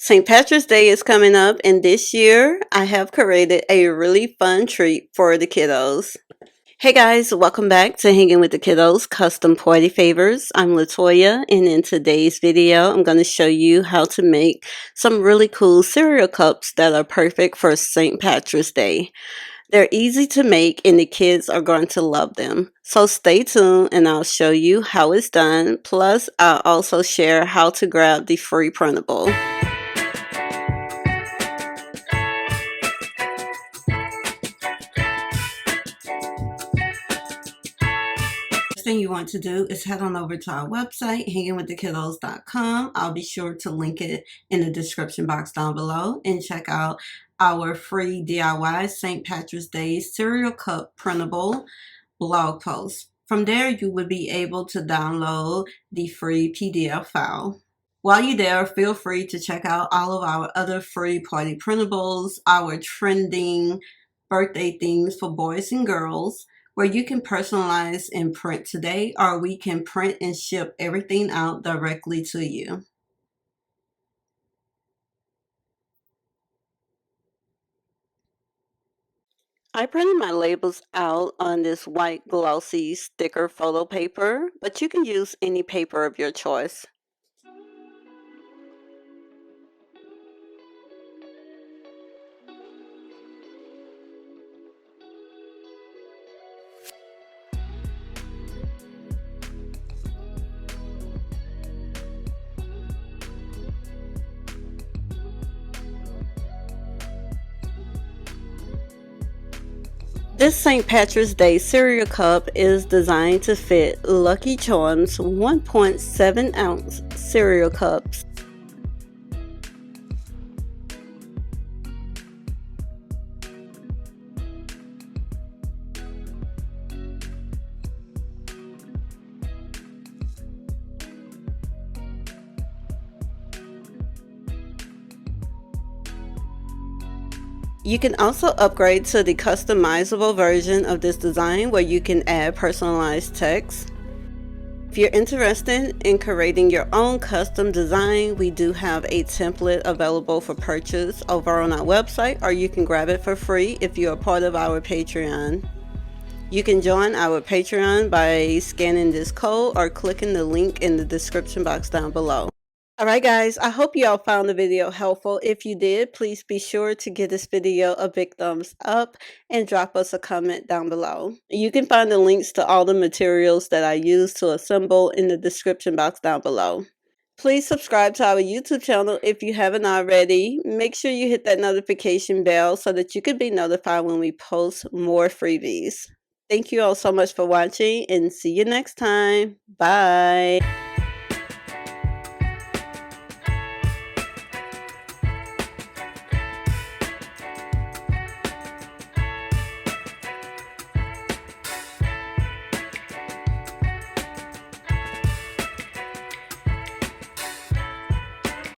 St. Patrick's Day is coming up, and this year I have created a really fun treat for the kiddos. Hey guys, welcome back to Hanging with the Kiddos Custom Party Favors. I'm Latoya, and in today's video, I'm going to show you how to make some really cool cereal cups that are perfect for St. Patrick's Day. They're easy to make, and the kids are going to love them. So stay tuned, and I'll show you how it's done. Plus, I'll also share how to grab the free printable. Thing you want to do is head on over to our website, hangingwiththekiddos.com. I'll be sure to link it in the description box down below, and check out our free DIY St. Patrick's Day cereal cup printable blog post. From there, you will be able to download the free PDF file. While you're there, feel free to check out all of our other free party printables, our trending birthday themes for boys and girls, where you can personalize and print today, or we can print and ship everything out directly to you. I printed my labels out on this white glossy sticker photo paper, but you can use any paper of your choice. This St. Patrick's Day cereal cup is designed to fit Lucky Charms 1.7 ounce cereal cups. You can also upgrade to the customizable version of this design, where you can add personalized text. If you're interested in creating your own custom design, we do have a template available for purchase over on our website, or you can grab it for free if you're a part of our Patreon. You can join our Patreon by scanning this code or clicking the link in the description box down below. Alright guys, I hope you all found the video helpful. If you did, please be sure to give this video a big thumbs up and drop us a comment down below. You can find the links to all the materials that I use to assemble in the description box down below. Please subscribe to our YouTube channel if you haven't already. Make sure you hit that notification bell so that you can be notified when we post more freebies. Thank you all so much for watching, and see you next time. Bye.